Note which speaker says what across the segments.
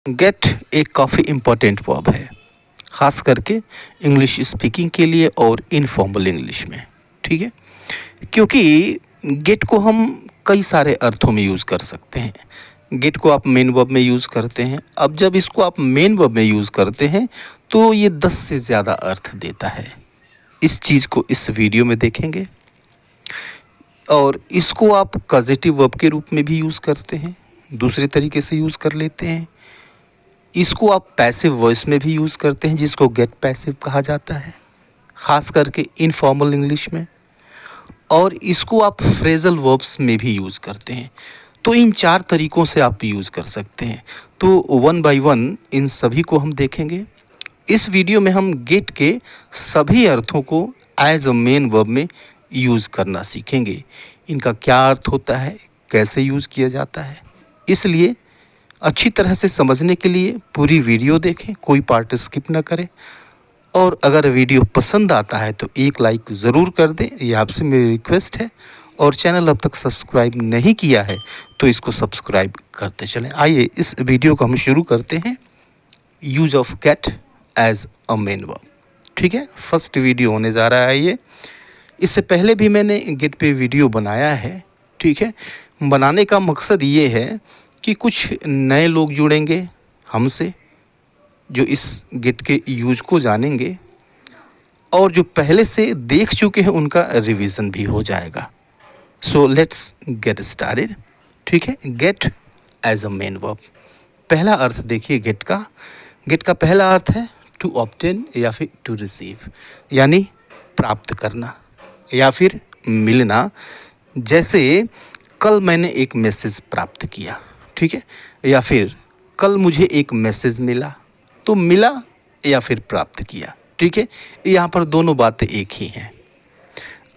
Speaker 1: Gate एक काफ़ी important verb है, ख़ास करके इंग्लिश स्पीकिंग के लिए और इनफॉर्मल इंग्लिश में। ठीक है, क्योंकि गेट को हम कई सारे अर्थों में यूज़ कर सकते हैं। गेट को आप मेन वर्ब में यूज़ करते हैं। अब जब इसको आप मेन वर्ब में यूज़ करते हैं तो ये 10 से ज़्यादा अर्थ देता है। इस चीज़ को इस वीडियो में देखेंगे। और इसको आप कॉजेटिव वर्ब के रूप में भी यूज़ करते हैं, दूसरे तरीके से यूज़ कर लेते हैं। इसको आप पैसिव वॉइस में भी यूज़ करते हैं, जिसको गेट पैसिव कहा जाता है, ख़ास करके इनफॉर्मल इंग्लिश में। और इसको आप फ्रेजल वर्ब्स में भी यूज़ करते हैं। तो इन 4 तरीक़ों से आप यूज़ कर सकते हैं। तो वन बाय वन इन सभी को हम देखेंगे। इस वीडियो में हम गेट के सभी अर्थों को एज अ मेन वर्ब में यूज़ करना सीखेंगे। इनका क्या अर्थ होता है, कैसे यूज़ किया जाता है। इसलिए अच्छी तरह से समझने के लिए पूरी वीडियो देखें, कोई पार्ट स्किप ना करें। और अगर वीडियो पसंद आता है तो एक लाइक ज़रूर कर दें, ये आपसे मेरी रिक्वेस्ट है। और चैनल अब तक सब्सक्राइब नहीं किया है तो इसको सब्सक्राइब करते चलें। आइए इस वीडियो को हम शुरू करते हैं। Use of get as a main verb. ठीक है, फर्स्ट वीडियो होने जा रहा है ये। इससे पहले भी मैंने गेट पे वीडियो बनाया है। ठीक है, बनाने का मकसद ये है कि कुछ नए लोग जुड़ेंगे हमसे, जो इस गेट के यूज को जानेंगे, और जो पहले से देख चुके हैं उनका रिवीजन भी हो जाएगा। So let's get started. ठीक है, get as a main verb. पहला अर्थ देखिए गेट का। गेट का पहला अर्थ है टू ऑब्टेन या फिर टू रिसीव, यानी प्राप्त करना या फिर मिलना। जैसे कल मैंने एक मैसेज प्राप्त किया, ठीक है, या फिर कल मुझे एक मैसेज मिला। तो मिला या फिर प्राप्त किया। ठीक है, यहाँ पर दोनों बातें एक ही हैं।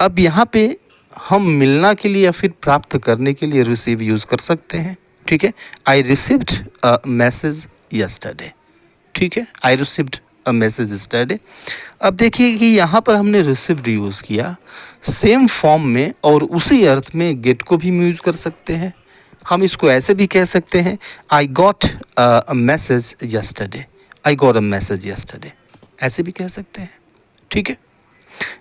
Speaker 1: अब यहाँ पे हम मिलना के लिए या फिर प्राप्त करने के लिए रिसीव यूज़ कर सकते हैं। ठीक है, I received a message yesterday. ठीक है, I received a message yesterday. अब देखिए कि यहाँ पर हमने रिसीव्ड यूज़ किया सेम फॉर्म में, और उसी अर्थ में गेट को भी यूज़ कर सकते हैं। हम इसको ऐसे भी कह सकते हैं, I got a message yesterday. I got a message yesterday, ऐसे भी कह सकते हैं। ठीक है,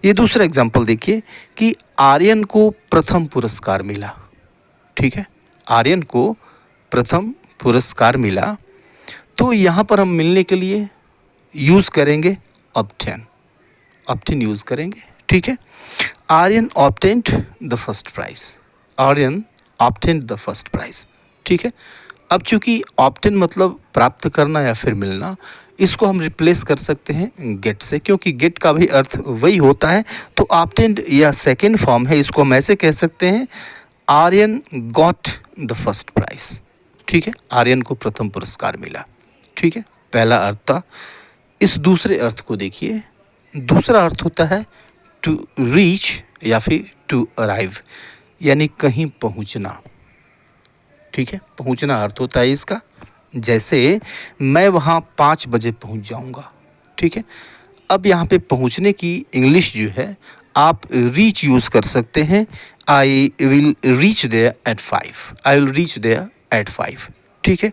Speaker 1: ये दूसरा एग्जाम्पल देखिए कि आर्यन को प्रथम पुरस्कार मिला। ठीक है, आर्यन को प्रथम पुरस्कार मिला। तो यहाँ पर हम मिलने के लिए यूज़ करेंगे ऑब्टेन। ऑब्टेन यूज़ करेंगे। ठीक है, Aryan obtained the first prize. Aryan obtained the first prize. ठीक है, अब चूंकि ऑब्टेन मतलब प्राप्त करना या फिर मिलना, इसको हम रिप्लेस कर सकते हैं गेट से, क्योंकि गेट का भी अर्थ वही होता है। तो ऑब्टेन्ड या सेकेंड फॉर्म है, इसको हम ऐसे कह सकते हैं, Aryan got the first prize. ठीक है, आर्यन को प्रथम पुरस्कार मिला। ठीक है, पहला अर्थ था। इस दूसरे अर्थ को देखिए। दूसरा अर्थ होता है टू रीच या फिर टू अराइव, यानी कहीं पहुंचना। ठीक है, पहुंचना अर्थ होता है इसका। जैसे मैं वहाँ 5 बजे पहुंच जाऊंगा। ठीक है, अब यहाँ पे पहुंचने की इंग्लिश जो है आप रीच यूज़ कर सकते हैं। I will reach there at 5। I will reach there at 5। ठीक है,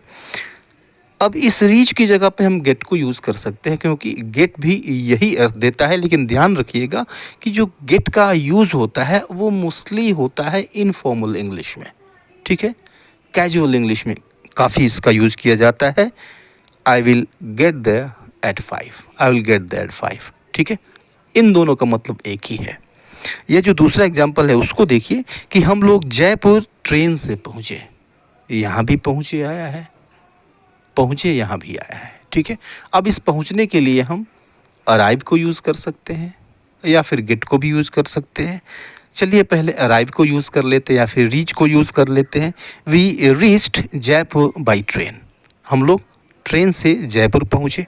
Speaker 1: अब इस रीच की जगह पे हम गेट को यूज़ कर सकते हैं, क्योंकि गेट भी यही अर्थ देता है। लेकिन ध्यान रखिएगा कि जो गेट का यूज़ होता है वो मोस्टली होता है इनफॉर्मल इंग्लिश में। ठीक है, कैजुअल इंग्लिश में काफ़ी इसका यूज़ किया जाता है। I will get there at 5। I will get there at 5। ठीक है, इन दोनों का मतलब एक ही है। ये जो दूसरा एग्जाम्पल है उसको देखिए कि हम लोग जयपुर ट्रेन से पहुँचे। यहाँ भी पहुँचे आया है, पहुँचे यहाँ भी आया है। ठीक है, अब इस पहुँचने के लिए हम अराइव को यूज़ कर सकते हैं या फिर गेट को भी यूज़ कर सकते हैं। चलिए पहले अराइव को यूज़ कर लेते हैं या फिर रीच को यूज़ कर लेते हैं। We reached Jaipur by train. हम लोग ट्रेन से जयपुर पहुँचे।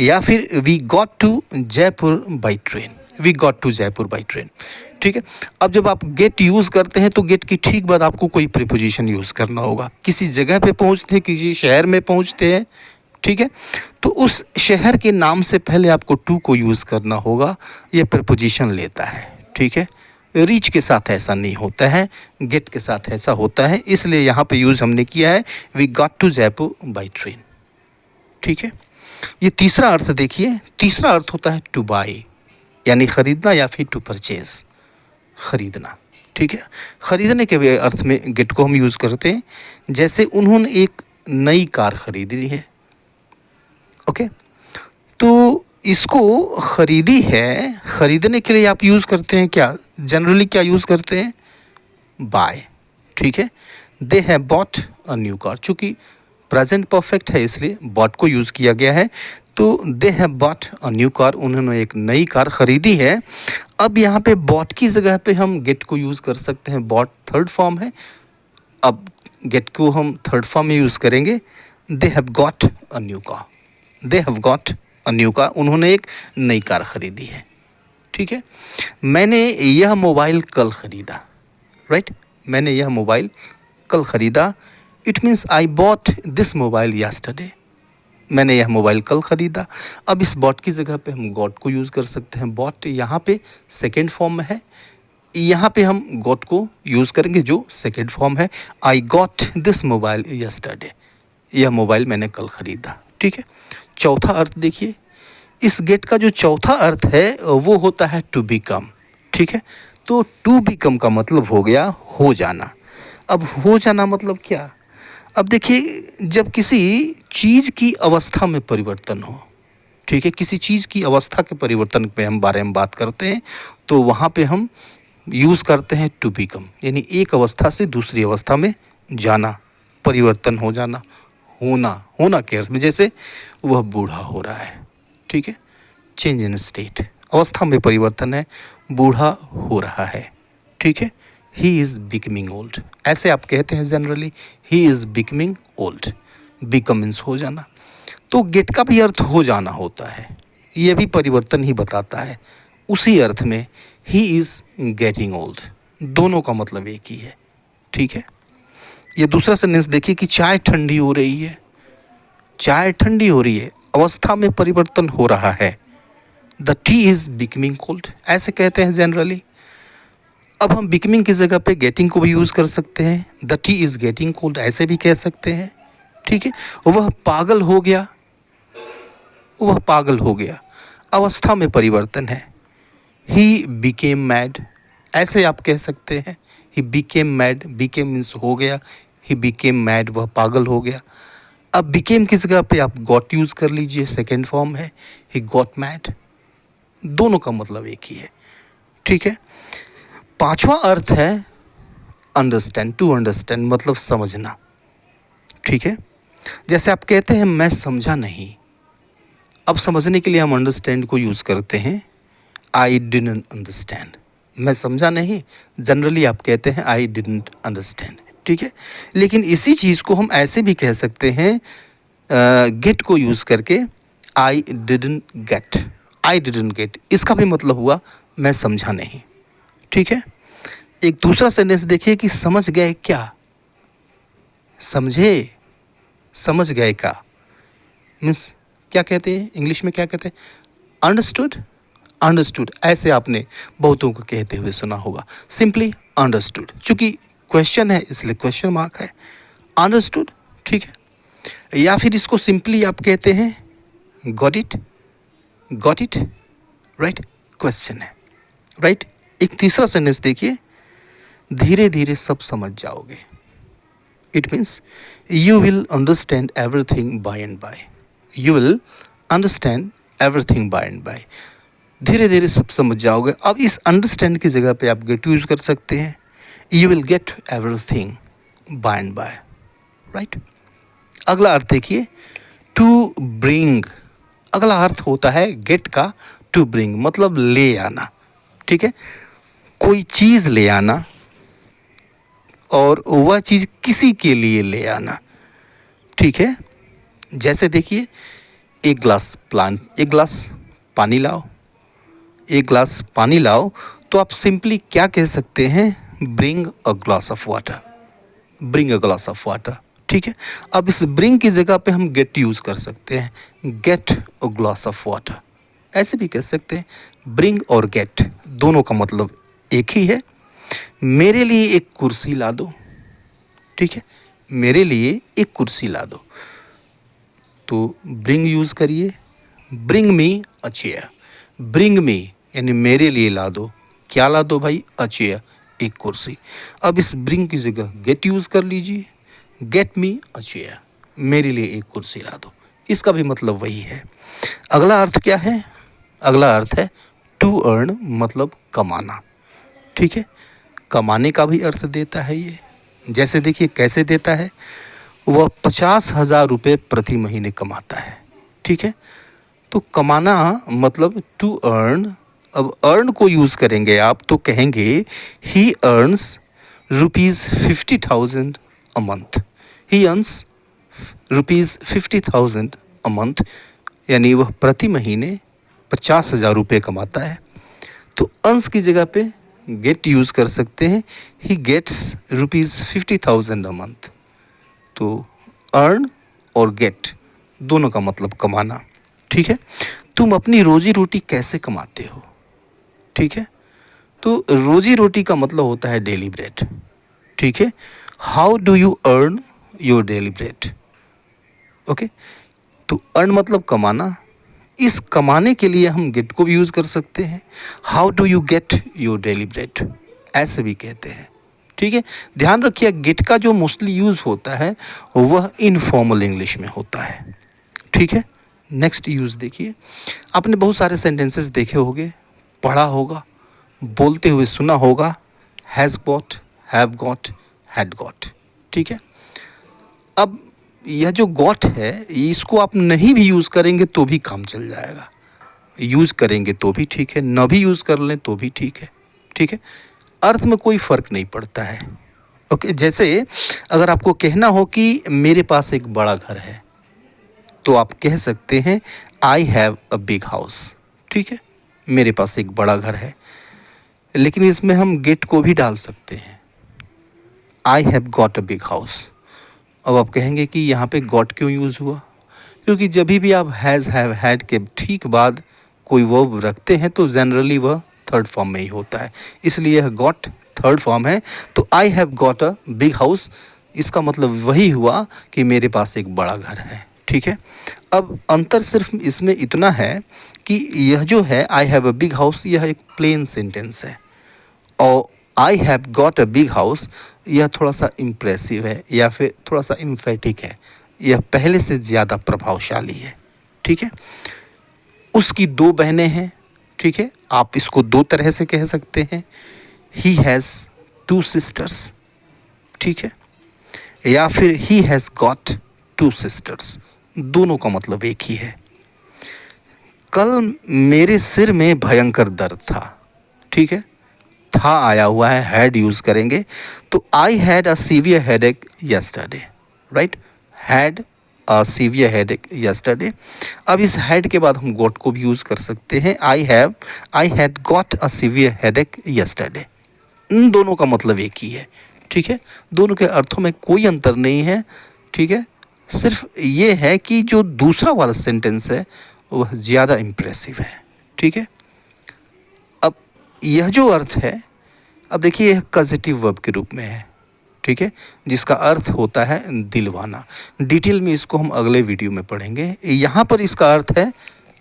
Speaker 1: या फिर we got to Jaipur by train. We got to Jaipur by train. ठीक है, अब जब आप गेट यूज़ करते हैं तो गेट की ठीक बाद आपको कोई प्रीपोजिशन यूज़ करना होगा। किसी जगह पे पहुँचते हैं, किसी शहर में पहुँचते हैं। ठीक है, तो उस शहर के नाम से पहले आपको टू को यूज़ करना होगा, ये प्रीपोजिशन लेता है। ठीक है, रीच के साथ ऐसा नहीं होता है, गेट के साथ ऐसा होता है। इसलिए यहाँ पे यूज़ हमने किया है we got to Jaipur by train. ठीक है। ये तीसरा अर्थ देखिए, तीसरा अर्थ होता है टू बाय, यानी खरीदना या फिर टू परचेज, खरीदना। ठीक है, खरीदने के अर्थ में गेट को हम यूज़ करते हैं। जैसे उन्होंने एक नई कार खरीदी है, ओके, तो इसको खरीदी है, खरीदने के लिए आप यूज़ करते हैं क्या, जनरली क्या यूज़ करते हैं, बाय। ठीक है, they have bought a new car, चूँकि प्रेजेंट परफेक्ट है इसलिए बॉट को यूज़ किया गया है। तो they have bought a new car, उन्होंने एक नई कार खरीदी है। अब यहाँ पे बॉट की जगह पे हम गेट को यूज़ कर सकते हैं, बॉट थर्ड फॉर्म है, अब गेट को हम थर्ड फॉर्म में यूज़ करेंगे, they have got a new car, they have got a new car, उन्होंने एक नई कार खरीदी है। ठीक है, मैंने यह मोबाइल कल ख़रीदा, राइट, मैंने यह मोबाइल कल ख़रीदा, it means I bought this mobile yesterday, मैंने यह मोबाइल कल ख़रीदा। अब इस बॉट की जगह पे हम गॉट को यूज़ कर सकते हैं, बॉट यहाँ पे सेकेंड फॉर्म में है, यहाँ पे हम गॉट को यूज़ करेंगे जो सेकेंड फॉर्म है, I got this mobile yesterday, यह मोबाइल मैंने कल ख़रीदा। ठीक है, चौथा अर्थ देखिए, इस गेट का जो चौथा अर्थ है वो होता है टू बिकम। ठीक है, तो टू बिकम का मतलब हो गया हो जाना। अब हो जाना मतलब क्या, अब देखिए जब किसी चीज़ की अवस्था में परिवर्तन हो, ठीक है, किसी चीज़ की अवस्था के परिवर्तन पे हम बारे में बात करते हैं, तो वहाँ पे हम यूज़ करते हैं टू बिकम, यानी एक अवस्था से दूसरी अवस्था में जाना, परिवर्तन हो जाना, होना, होना के अर्थ में, जैसे वह बूढ़ा हो रहा है। ठीक है, चेंज इन स्टेट, अवस्था में परिवर्तन है, बूढ़ा हो रहा है। ठीक है, ही इज़ बिकमिंग ओल्ड, ऐसे आप कहते हैं generally, he is becoming old, become means हो जाना। तो गेट का भी अर्थ हो जाना होता है, यह भी परिवर्तन ही बताता है, उसी अर्थ में ही इज़ गेटिंग ओल्ड, दोनों का मतलब एक ही है। ठीक है, ये दूसरा सेंटेंस देखिए कि चाय ठंडी हो रही है, चाय ठंडी हो रही है, अवस्था में परिवर्तन हो रहा है, the T is becoming cold, ऐसे कहते हैं जनरली। अब हम बिकमिंग की जगह पे गेटिंग को भी यूज़ कर सकते हैं, the T is getting cold, ऐसे भी कह सकते हैं। ठीक है, वह पागल हो गया, वह पागल हो गया, अवस्था में परिवर्तन है, ही बिकेम मैड, ऐसे आप कह सकते हैं, he became mad, became means हो गया, ही बिकेम मैड, वह पागल हो गया। अब बिकेम की जगह पे आप गॉट यूज़ कर लीजिए, सेकेंड फॉर्म है, ही गॉट मैड, दोनों का मतलब एक ही है। ठीक है, पांचवा अर्थ है अंडरस्टैंड, टू अंडरस्टैंड मतलब समझना। ठीक है, जैसे आप कहते हैं मैं समझा नहीं, अब समझने के लिए हम अंडरस्टैंड को यूज़ करते हैं, आई डिडंट अंडरस्टैंड, मैं समझा नहीं, जनरली आप कहते हैं आई डिडंट अंडरस्टैंड। ठीक है, लेकिन इसी चीज़ को हम ऐसे भी कह सकते हैं गेट को यूज़ करके, I didn't get, I didn't get, इसका भी मतलब हुआ मैं समझा नहीं। ठीक है, एक दूसरा सेंटेंस देखिए कि समझ गए क्या, समझे, समझ गए का मीन्स क्या कहते हैं, इंग्लिश में क्या कहते हैं, अंडरस्टूड, अंडरस्टूड, ऐसे आपने बहुतों को कहते हुए सुना होगा, सिंपली अंडरस्टूड, चूँकि क्वेश्चन है इसलिए क्वेश्चन मार्क है, अंडरस्टूड। ठीक है, या फिर इसको सिंपली आप कहते हैं got it, got it, right, question है, राइट। एक तीसरा सेंटेंस देखिए, धीरे धीरे सब समझ जाओगे, it means you will understand everything by and by, you will understand everything by and by, धीरे धीरे सब समझ जाओगे। अब इस अंडरस्टैंड की जगह पे आप गेट यूज़ कर सकते हैं, you will get everything by and by, right. अगला अर्थ देखिए, टू ब्रिंग, अगला अर्थ होता है गेट का टू ब्रिंग, मतलब ले आना। ठीक है, कोई चीज़ ले आना और वह चीज़ किसी के लिए ले आना। ठीक है, जैसे देखिए एक गिलास पानी लाओ, एक गिलास पानी लाओ, तो आप सिंपली क्या कह सकते हैं, bring a glass of water, bring a glass of water. ठीक है, अब इस ब्रिंग की जगह पे हम गेट यूज़ कर सकते हैं, get a glass of water, ऐसे भी कह सकते हैं। ब्रिंग और गेट दोनों का मतलब एक ही है, मेरे लिए एक कुर्सी ला दो। ठीक है, मेरे लिए एक कुर्सी ला दो, तो ब्रिंग यूज़ करिए, ब्रिंग मी अ चेयर। ब्रिंग मी यानी मेरे लिए ला दो। क्या ला दो भाई? अ चेयर, एक कुर्सी। अब इस ब्रिंग की जगह गेट यूज़ कर लीजिए, गेट मी अ चेयर, मेरे लिए एक कुर्सी ला दो। इसका भी मतलब वही है। अगला अर्थ क्या है? अगला अर्थ है टू अर्न, मतलब कमाना। ठीक है, कमाने का भी अर्थ देता है ये। जैसे देखिए कैसे देता है, वह 50,000 रुपये प्रति महीने कमाता है। ठीक है, तो कमाना मतलब टू अर्न। अब अर्न को यूज़ करेंगे आप तो कहेंगे ही earns ₹50,000 a month. He earns ₹50,000 a month, यानी वह प्रति महीने 50,000 रुपये कमाता है। तो अंश की जगह पे गेट यूज़ कर सकते हैं, ही गेट्स ₹50,000 अ मंथ। तो अर्न और गेट दोनों का मतलब कमाना। ठीक है, तुम अपनी रोजी रोटी कैसे कमाते हो? ठीक है, तो रोजी रोटी का मतलब होता है डेली ब्रेड। ठीक है, how do you earn your daily bread? Okay, तो अर्न मतलब कमाना। इस कमाने के लिए हम गेट को भी यूज़ कर सकते हैं, how do you get your daily bread, ऐसे भी कहते हैं। ठीक है, ध्यान रखिए गेट का जो मोस्टली यूज़ होता है वह इनफॉर्मल इंग्लिश में होता है। ठीक है, नेक्स्ट यूज़ देखिए। आपने बहुत सारे सेंटेंसेस देखे होंगे, पढ़ा होगा, बोलते हुए सुना होगा, has got, have got, had got. ठीक है, अब यह जो गॉट है इसको आप नहीं भी यूज़ करेंगे तो भी काम चल जाएगा, यूज़ करेंगे तो भी ठीक है, न भी यूज़ कर लें तो भी ठीक है। ठीक है, अर्थ में कोई फ़र्क नहीं पड़ता है। ओके, जैसे अगर आपको कहना हो कि मेरे पास एक बड़ा घर है तो आप कह सकते हैं I have a big house. ठीक है, मेरे पास एक बड़ा घर है, लेकिन इसमें हम गेट को भी डाल सकते हैं, I have got a big house. अब आप कहेंगे कि यहाँ पे गॉट क्यों यूज़ हुआ? क्योंकि जब भी आप हैज़, हैव, हैड के ठीक बाद कोई वर्ब रखते हैं तो जनरली वह थर्ड फॉर्म में ही होता है, इसलिए यह गॉट थर्ड फॉर्म है। तो I have got a big house, इसका मतलब वही हुआ कि मेरे पास एक बड़ा घर है। ठीक है, अब अंतर सिर्फ इसमें इतना है कि यह जो है I have a big house, यह एक प्लेन सेंटेंस है, और I have got a big house यह थोड़ा सा इम्प्रेसिव है या फिर थोड़ा सा इम्फेटिक है, यह पहले से ज़्यादा प्रभावशाली है। ठीक है, उसकी दो बहनें हैं। ठीक है, आप इसको दो तरह से कह सकते हैं, ही हैज़ टू सिस्टर्स। ठीक है, या फिर he has got two sisters, दोनों का मतलब एक ही है। कल मेरे सिर में भयंकर दर्द था। ठीक है, था आया हुआ है, हैड यूज़ करेंगे, तो I had a severe headache yesterday. Right, had a severe headache yesterday. अब इस हैड के बाद हम गॉट को भी यूज़ कर सकते हैं, I had got a severe headache yesterday. इन दोनों का मतलब एक ही है। ठीक है, दोनों के अर्थों में कोई अंतर नहीं है। ठीक है, सिर्फ ये है कि जो दूसरा वाला सेंटेंस है वह ज़्यादा इम्प्रेसिव है। ठीक है, अब यह जो अर्थ है, अब देखिए यह कॉजेटिव वर्ब के रूप में है। ठीक है, जिसका अर्थ होता है दिलवाना। डिटेल में इसको हम अगले वीडियो में पढ़ेंगे। यहाँ पर इसका अर्थ है,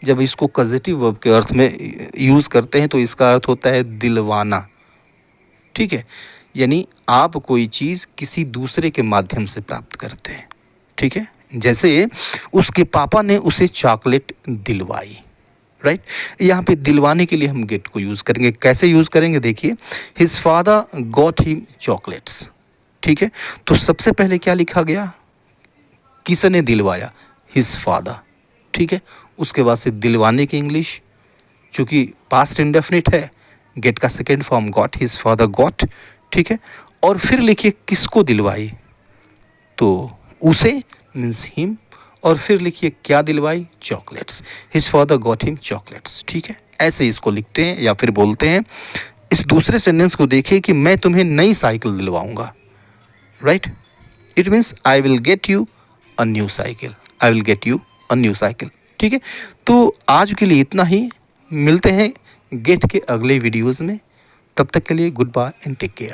Speaker 1: जब इसको कॉजेटिव वर्ब के अर्थ में यूज़ करते हैं तो इसका अर्थ होता है दिलवाना। ठीक है, यानी आप कोई चीज़ किसी दूसरे के माध्यम से प्राप्त करते हैं। ठीक है, जैसे उसके पापा ने उसे चॉकलेट दिलवाई। राइट, यहाँ पे दिलवाने के लिए हम गेट को यूज़ करेंगे। कैसे यूज़ करेंगे? देखिए, his father got him chocolates. ठीक है, तो सबसे पहले क्या लिखा गया? किसने दिलवाया? His father. ठीक है, उसके बाद से दिलवाने की इंग्लिश, चूँकि पास्ट इंडेफिनिट है, गेट का second form got, his father got. ठीक है, और फिर लिखिए किसको दिलवाई, तो उसे मीन्स हिम, और फिर लिखिए क्या दिलवाई? Chocolates, his father got him chocolates. ठीक है, ऐसे इसको लिखते हैं या फिर बोलते हैं। इस दूसरे सेंटेंस को देखिए कि मैं तुम्हें नई साइकिल दिलवाऊंगा। Right, it means I will get you a new cycle, I will get you a new cycle. ठीक है, तो आज के लिए इतना ही, मिलते हैं गेट के अगले वीडियोज़ में। तब तक के लिए goodbye and take care.